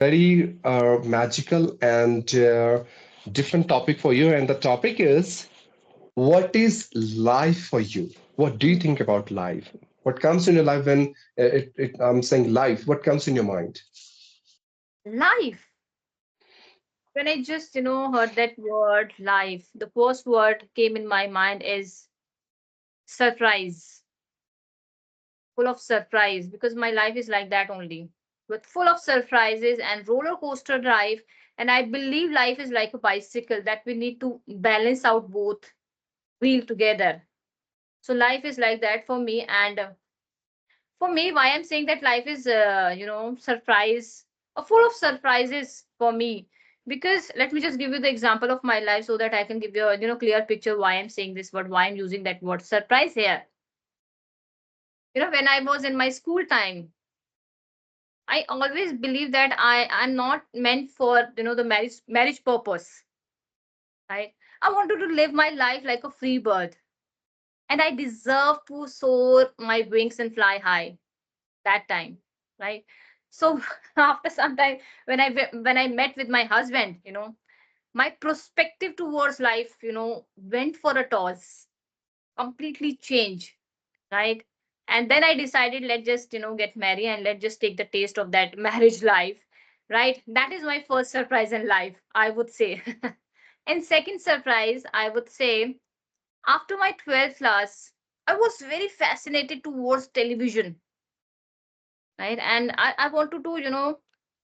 Very magical and different topic for you. And the topic is, what is life for you? What do you think about life? What comes in your life when I'm saying life? What comes in your mind? Life. When I just, heard that word life, the first word came in my mind is surprise. Full of surprise, because my life is like that only. With full of surprises and roller coaster drive. And I believe life is like a bicycle that we need to balance out both wheel together. So life is like that for me. And for me, why I'm saying that life is, surprise, full of surprises for me. Because let me just give you the example of my life so that I can give you a clear picture why I'm saying this word, why I'm using that word surprise here. When I was in my school time, I always believe that I'm not meant for the marriage purpose, right? I wanted to live my life like a free bird, and I deserve to soar my wings and fly high that time, right? So after some time, when I met with my husband, my perspective towards life, went for a toss, completely changed, right? And then I decided, let's just get married and let's just take the taste of that marriage life, right? That is my first surprise in life, I would say. And second surprise, I would say, after my 12th class, I was very fascinated towards television, right? And I wanted to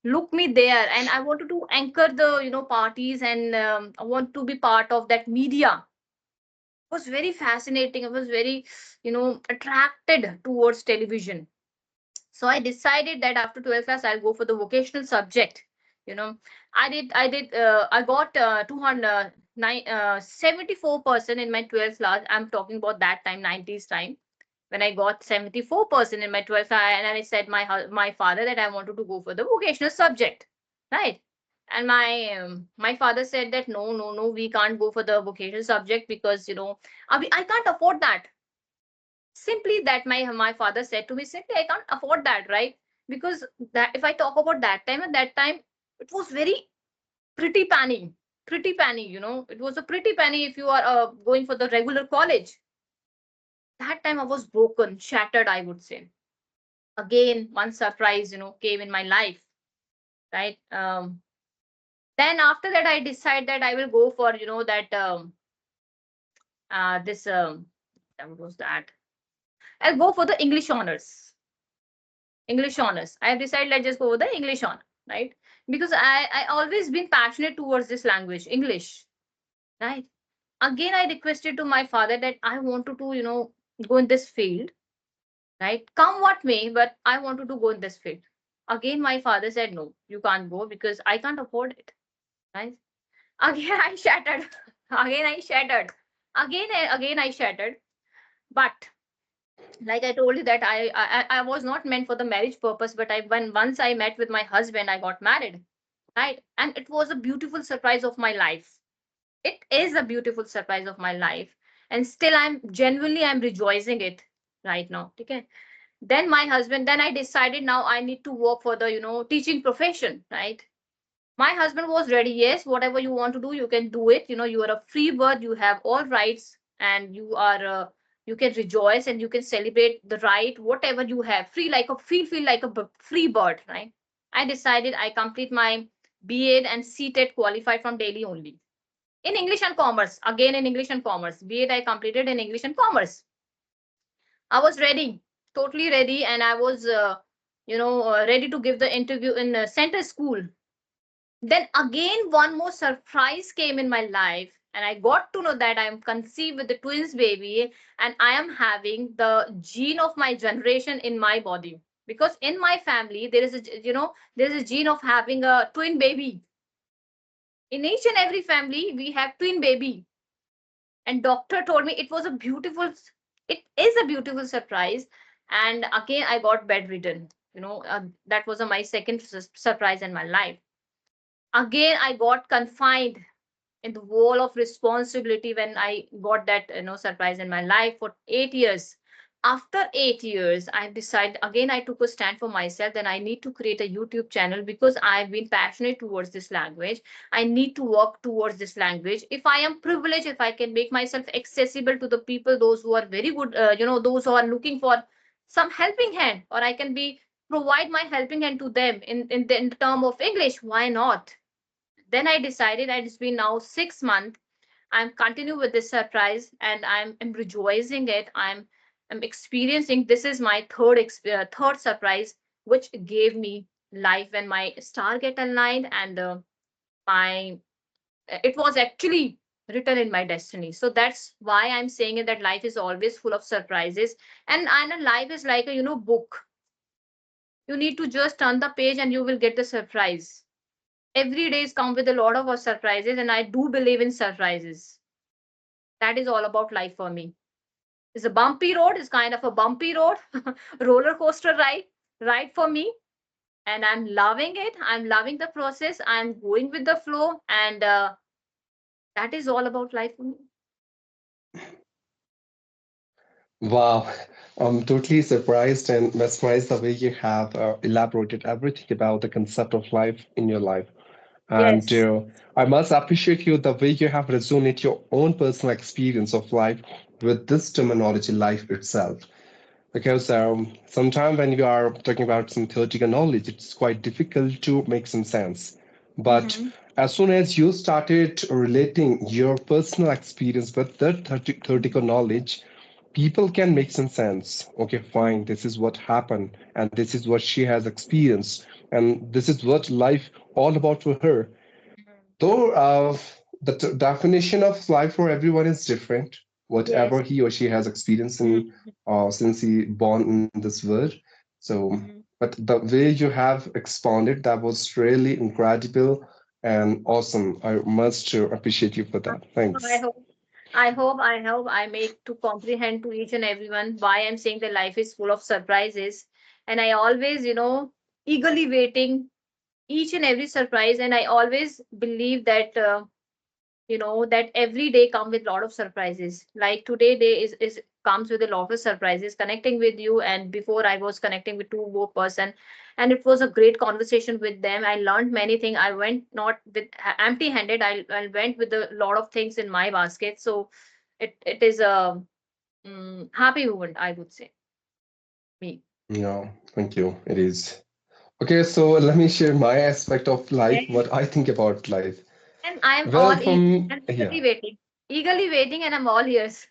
look me there, and I wanted to anchor the parties, and I want to be part of that media. It was very fascinating. I was very attracted towards television. So I decided that after 12th class I'll go for the vocational subject. you know I got 74% in my 12th class. I'm talking about that time, 90s time, when I got 74% in my 12th class. And I said my father that I wanted to go for the vocational subject, right? And my father said that no, no, no, we can't go for the vocational subject because I can't afford that. Simply that, my father said to me, simply, I can't afford that, right? Because that, if I talk about that time, at that time it was very pretty penny, pretty penny, it was a pretty penny if you are going for the regular college. That time I was broken, shattered, I would say. Again, one surprise came in my life, right? Then after that I decide that I will go for that this what was that, I'll go for the English honors. I have decided, let's just go with the English honor, right? Because I always been passionate towards this language, English, right? Again, I requested to my father that I wanted to, go in this field, right? Come what may, but I wanted to go in this field. Again, my father said, no, you can't go because I can't afford it, right? Again, I shattered. Again, I shattered. Again, I shattered. But like I told you that I was not meant for the marriage purpose, but when once I met with my husband, I got married, right? And it was a beautiful surprise of my life. It is a beautiful surprise of my life, and still I'm rejoicing it right now. Okay. Then my husband, then I decided now I need to work for the teaching profession, right? My husband was ready. Yes, whatever you want to do, you can do it. You are a free bird, you have all rights, and you can rejoice and you can celebrate the right whatever you have, free like a feel like a free bird, right? I decided I complete my B.Ed and C.Ted qualified from Delhi only, in English and commerce. Again, in English and commerce, B.Ed I completed in English and commerce. I was ready, totally ready, and I was ready to give the interview in center school. Then again, one more surprise came in my life, and I got to know that I am conceived with the twins baby, and I am having the gene of my generation in my body. Because in my family, there is a gene of having a twin baby. In each and every family, we have twin baby. And doctor told me it is a beautiful surprise. And again, I got bedridden. That was my second surprise in my life. Again, I got confined in the wall of responsibility when I got that surprise in my life for 8 years. After 8 years, I decided again, I took a stand for myself. Then I need to create a YouTube channel because I've been passionate towards this language. I need to work towards this language. If I am privileged, if I can make myself accessible to the people, those who are very good, those who are looking for some helping hand, or I can be provide my helping hand to them in the term of English, why not? Then I decided, and it's been now 6 months, I'm continue with this surprise, and I'm rejoicing it. I'm experiencing. This is my third surprise, which gave me life when my star get aligned, and my it was actually written in my destiny. So that's why I'm saying it, that life is always full of surprises, and life is like a book. You need to just turn the page and you will get the surprise. Every days come with a lot of surprises, and I do believe in surprises. That is all about life for me. It's a bumpy road. It's kind of a bumpy road, roller coaster ride for me, and I'm loving it. I'm loving the process. I'm going with the flow, and that is all about life for me. Wow, I'm totally surprised and mesmerized the way you have elaborated everything about the concept of life in your life. And Yes. I must appreciate you the way you have resonated your own personal experience of life with this terminology, life itself. Because sometimes when you are talking about some theoretical knowledge, it's quite difficult to make some sense. But Mm-hmm. as soon as you started relating your personal experience with that theoretical knowledge, people can make some sense. Okay, fine, this is what happened, and this is what she has experienced, and this is what life all about for her. Though the definition of life for everyone is different, whatever Yes. he or she has experienced in since he born in this world. So, Mm-hmm. but the way you have expounded, that was really incredible and awesome. I must appreciate you for that. I Thanks. hope, I hope I make to comprehend to each and everyone why I'm saying that life is full of surprises, and I always, eagerly waiting each and every surprise, and I always believe that that every day come with lot of surprises. Like today day is comes with a lot of surprises, connecting with you, and before I was connecting with two more person, and it was a great conversation with them. I learned many things. I went not with empty handed. I went with a lot of things in my basket. So it is a happy moment, I would say, me. Yeah, thank you. It is. Okay, so let me share my aspect of life, Okay. what I think about life. And I'm Well, all eager from and yeah, eagerly waiting, and I'm all ears.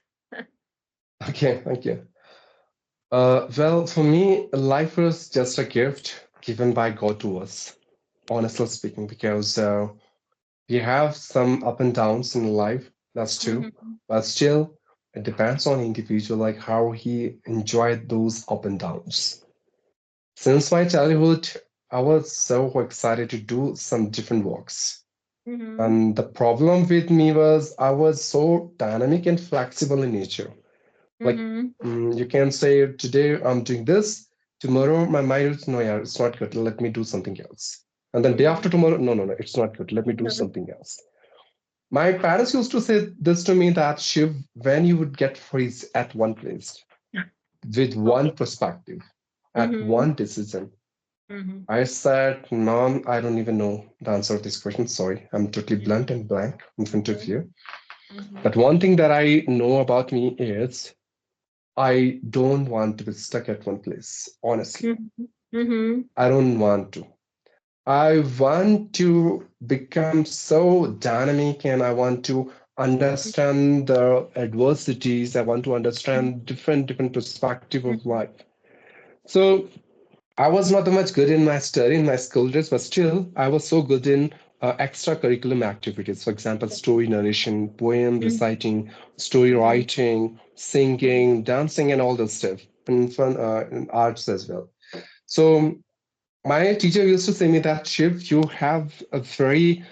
okay, thank you. Well, for me, life was just a gift given by God to us, honestly speaking, because we have some up and downs in life, that's true, Mhm. but still, it depends on individual, like how he enjoyed those up and downs. Since my childhood, I was so excited to do some different works. Mhm. And the problem with me was I was so dynamic and flexible in nature. Like Mhm. you can say today I'm doing this, tomorrow my mind is no, yeah, it's not good. Let me do something else. And then day after Mhm. tomorrow, no, no, no, it's not good. Let me do something else. My parents used to say this to me that Shiv, when you would get freeze at one place with one Okay. perspective, at Mhm. one decision. Mhm. I said, Mom, I don't even know the answer of this question. Sorry, I'm totally blunt and blank in front of Mhm. you. Mhm. But one thing that I know about me is I don't want to be stuck at one place, honestly. Mhm. Mhm. I don't want to. I want to become so dynamic and I want to understand the adversities. I want to understand different perspective of Mhm. life. So I was not that much good in my study, in my school days, but still I was so good in extracurriculum activities. For example, story narration, poem Mhm. reciting, story Mhm. writing, Mhm. singing, dancing, and all those stuff, and fun in arts as well. So my teacher used to say me that Shiv, you have a very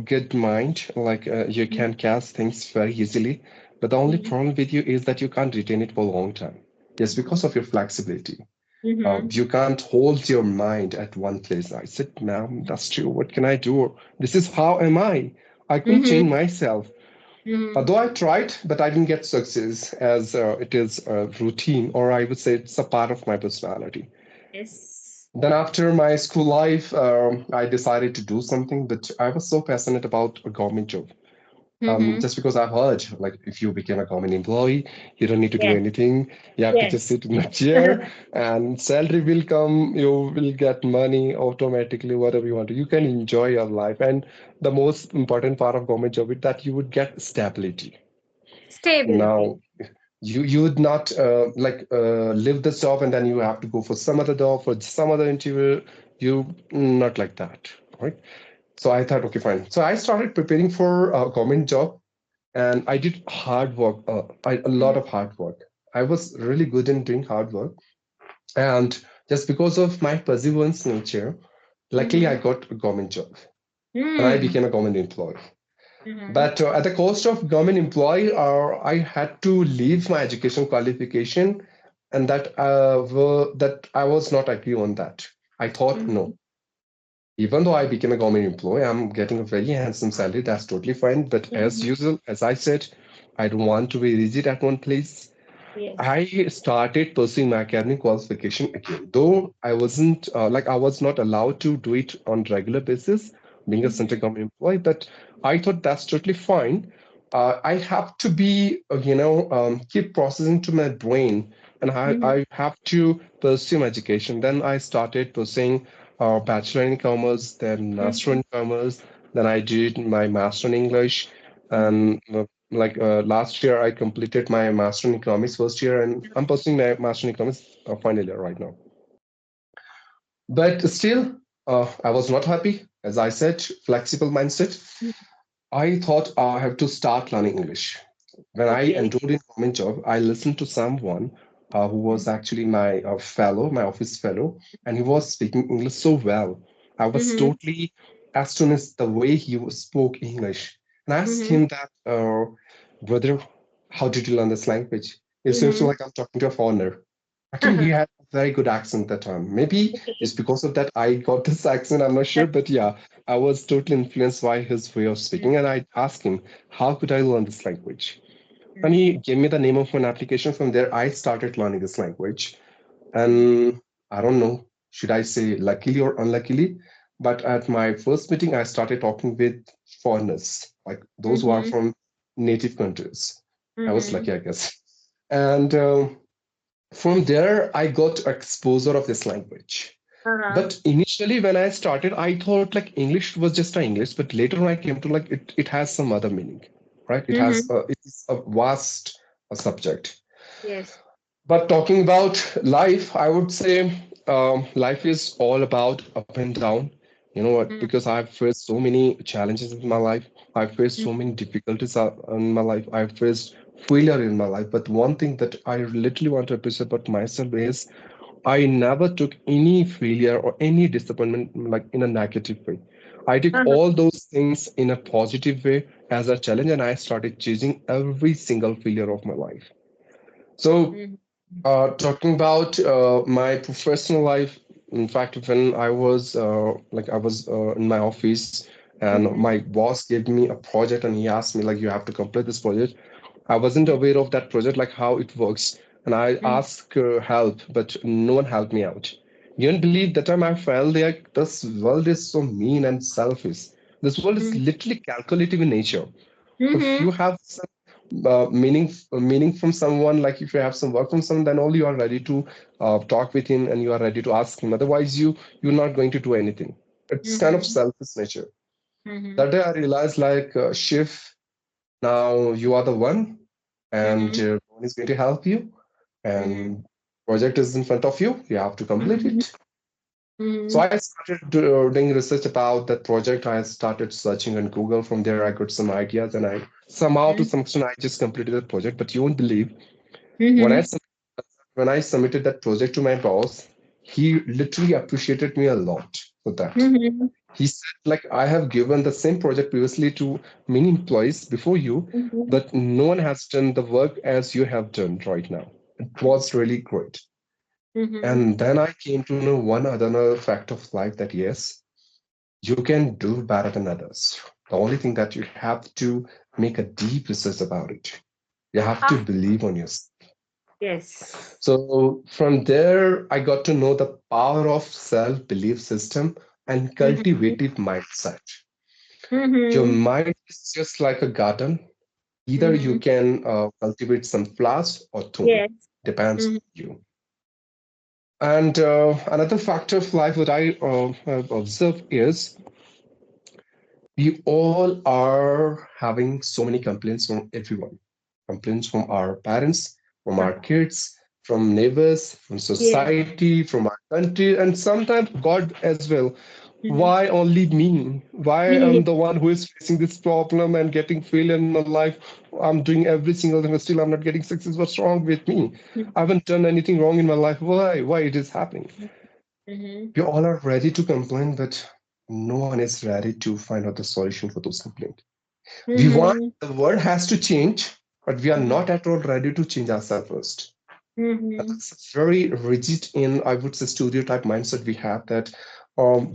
good mind, like you can cast things very easily. But the only Mhm. problem with you is that you can't retain it for a long time. Yes, because of your flexibility. Mhm. You can't hold your mind at one place. I said, ma'am, that's true. What can I do? This is how am I? I couldn't change Mhm. myself. Mhm. Though I tried, but I didn't get success as it is a routine, or I would say it's a part of my personality. Yes. Then after my school life, I decided to do something, but I was so passionate about a government job. Mhm. Just because I've heard, like, if you become a government employee, you don't need to do Yes. anything. You have to just Yes. sit in a chair, and salary will come. You will get money automatically, whatever you want to. You can enjoy your life, and the most important part of government job is that you would get stability. Stability. Now, you would not live this job and then you have to go for some other job for some other interview. You not like that, right? So I thought, okay, fine. So I started preparing for a government job, and I did hard work, a lot Mhm. of hard work. I was really good in doing hard work, and just because of my perseverance nature, luckily I Mhm. got a government job and I Mhm. became a government employee. Mhm. But at the cost of government employee, I had to leave my education qualification, and that I was not agree on that. I thought, no, Mhm. even though I became a government employee, I'm getting a very handsome salary. That's totally fine. But as Mhm. usual, as I said, I don't want to be rigid at one place. Yes. I started pursuing my academic qualification again, though I wasn't I was not allowed to do it on regular basis, being a central Mhm. government employee. But I thought that's totally fine. I have to be, keep processing to my brain, and Mhm. I have to pursue my education. Then I started pursuing bachelor in commerce, then master Mhm. in commerce. Then I did my master in English, Mhm. and last year I completed my master in economics first year, and I'm pursuing my master in economics final year right now. But still, I was not happy. As I said, flexible mindset. I thought I have to start learning English. When I Okay. enrolled in government job, I listened to someone who was Mhm. actually my fellow, my office fellow, and he was speaking English so well. I was Mhm. totally astonished the way he spoke English. And I asked Mhm. him that, brother, how did you learn this language? It seems to Mhm. like I'm talking to a foreigner. Actually, he had a very good accent that time. Maybe it's Okay. because of that I got this accent. I'm not sure, but yeah, I was totally influenced by his way of speaking. And I asked him, how could I learn this language? And he Mhm. gave me the name of an application. From there, I started learning this language. Mhm. And I don't know, should I say luckily or unluckily? But at my first meeting, I started talking with foreigners, like those who are Mhm. from native countries. I was Mhm. lucky, I guess. And from there, I got exposure of this language. Uh-huh. But initially, when I started, I thought like English was just a English. But later on, I came to like it has some other meaning, right? Mhm. It's a vast subject. Yes. But talking about life, I would say life is all about up and down. You know what? Mhm. Because I've faced so many challenges in my life. I've faced so many Mhm. difficulties in my life. I've faced failure in my life. But one thing that I literally want to appreciate about myself is I never took any failure or any disappointment like in a negative way. I took Uh-huh. all those things in a positive way as a challenge, and I started chasing every single failure of my life. So Mhm. talking about my professional life, in fact, when I was in my office, and Mhm. my boss gave me a project, and he asked me like, you have to complete this project. I wasn't Mhm. aware of that project, like how it works, and I Mhm. asked help, but no one helped me out. You don't believe that time I felt like this world is so mean and selfish. This world is Mhm. literally calculative in nature. If Mhm. you have some meaning from someone, like if you have some work from someone, then only you are ready to talk with him and you are ready to ask him. Otherwise, you're not going to do anything. It's kind of Mhm. selfish nature. Mhm. That day I realized, like, Shiv, now you are the one, and Mhm. no one is going to help you, Mhm. and project is in front of you. You have to complete Mhm. it. So Mhm. I started doing research about that project. I started searching on Google. From there, I got some ideas, and I somehow, to some extent, I just completed the project. But you won't believe when Mhm. when I submitted that project to my boss, he literally appreciated me a lot for that. Mhm. He said, like, I have given the same project previously to many employees before you, Mhm. but no one has done the work as you have done right now. It was really great. Mhm. And then I came to know one other fact of life, that yes, you can do better than others. The only thing that you have to make a deep research about it. You have to Ah, believe on yourself. yes. So from there, I got to know the power of self-belief system and Mm-hmm. cultivative mindset. Your Mm-hmm. mind is just like a garden. Either you Mm-hmm. can cultivate some flowers or thorn. Yes. Depends Mm-hmm. on you. And another factor of life that I have observed is we all are having so many complaints from everyone. Complaints from our parents, from our kids, from neighbors, from Yes. society, from our country, and sometimes God as well. Mm-hmm. Why only me? Why Yes. am the one who is facing this problem and getting failure in my life? I'm doing every single thing, but still I'm not getting success. What's wrong with me? I haven't done anything wrong in my life. Why? Why it is happening? Mm-hmm. We all are ready to complain, but no one is ready to find out the solution for those complaints. We want Mm-hmm. the world has to change, but we are Mm-hmm. not at all ready to change ourselves first. And Mm-hmm. that's a very rigid in, I would say, stereotype mindset we have that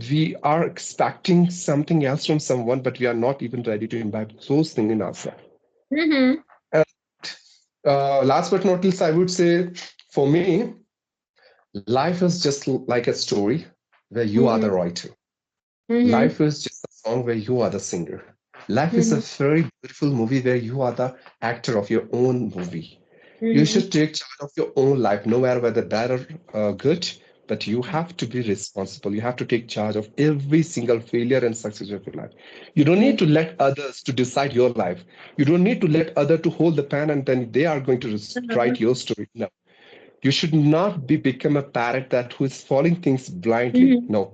we are expecting something else from someone, but we are not even ready to imbibe those things in ourselves. Mm-hmm. And last but not least, I would say for me, life is just like a story where you are the Mm-hmm. writer. Mm-hmm. Life is just a song where you are the singer. Life is a Mm-hmm. very beautiful movie where you are the actor of your own movie. You Mm-hmm. should take charge of your own life, no matter whether bad or good, but you have to be responsible. You have to take charge of every single failure and success of your life. You don't need to let others to decide your life. You don't need to let other to hold the pen and then they are going to write your story. No, you should not be become a parrot that who is following things blindly. Mm-hmm. No,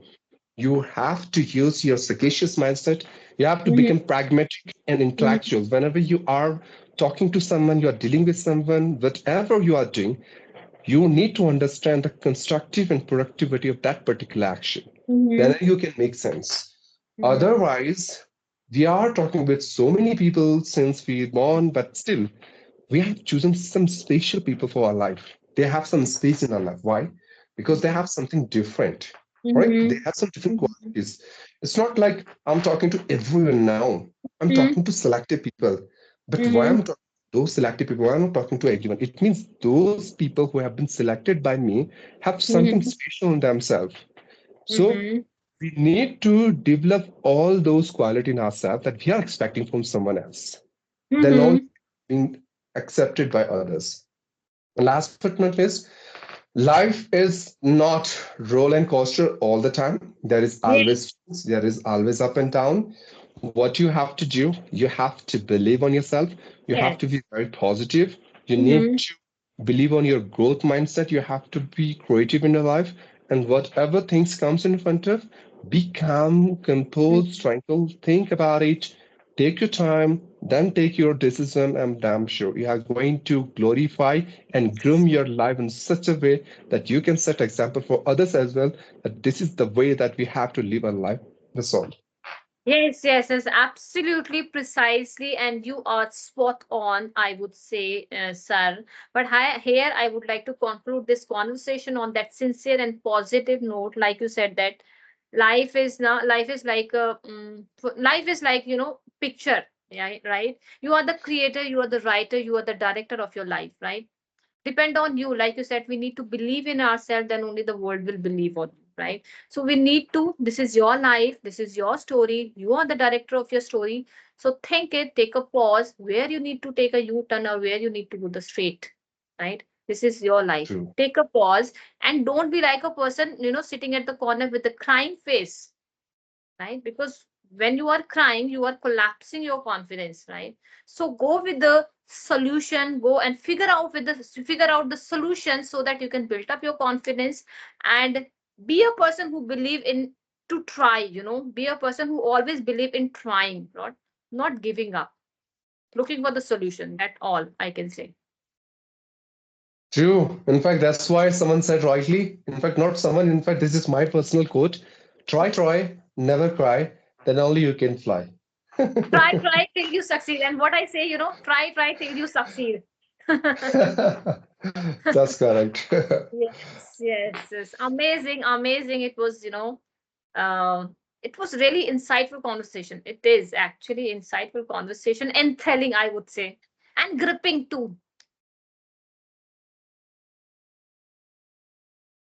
you have to use your sagacious mindset. You have to Mm-hmm. become pragmatic and Mm-hmm. intellectual. Whenever you are talking to someone, you are dealing with someone, whatever you are doing, you need to understand the constructive and productivity of that particular action. Then Mm-hmm. you can make sense. Mm-hmm. Otherwise, we are talking with so many people since we born, but still, we have chosen some special people for our life. They have some space in our life. Why? Because they have something different, right? They Mm-hmm. have some different Mm-hmm. qualities. It's not like I'm talking to everyone now. I'm talking to selected people. But why Mm-hmm. I'm talking to those selected people? Why I'm not talking to everyone? It means those people who have been selected by me have something Mm-hmm. special in themselves. So Mm-hmm. we need to develop all those qualities in ourselves that we are expecting from someone else. Then only Mm-hmm. being accepted by others. Last but not least, life is not roller and coaster all the time. Yes. There is always up and down. What you have to do, you have to believe on yourself. You have to Yes. be very positive. You need Mm-hmm. to believe on your growth mindset. You have to be creative in your life. And whatever things comes in front of, be calm, composed, tranquil, think about it, take your time, then take your decision. I'm damn sure you are going to glorify and groom your life in such a way that you can set example for others as well, that this is the way that we have to live our life. That's all. Yes, yes, yes, absolutely, precisely, and you are spot on, I would say, sir. But here, I would like to conclude this conversation on that sincere and positive note. Like you said, that life is like life is like picture, yeah, right? You are the creator, you are the writer, you are the director of your life, right? Depend on you. Like you said, we need to believe in ourselves, then only the world will believe on you, right? So we need to, this is your life, this is your story, you are the director of your story. So think it, take a pause where you need to take a u-turn or where you need to go the straight, right? This is your life. True. Take a pause and don't be like a person sitting at the corner with a crying face, right? Because when you are crying, you are collapsing your confidence, right? So go with the solution, go and figure out the solution so that you can build up your confidence and be a person who believe in to try, be a person who always believe in trying, not giving up, looking for the solution. That all I can say. True. In fact, that's why someone said rightly. In fact, not someone. In fact, this is my personal quote: try, never cry. Then only you can fly." Try till you succeed. And what I say, try till you succeed. That's correct. Yes, yes, yes. Amazing, amazing. It was, um, It was really insightful conversation. It is actually insightful conversation and telling, I would say, and gripping too.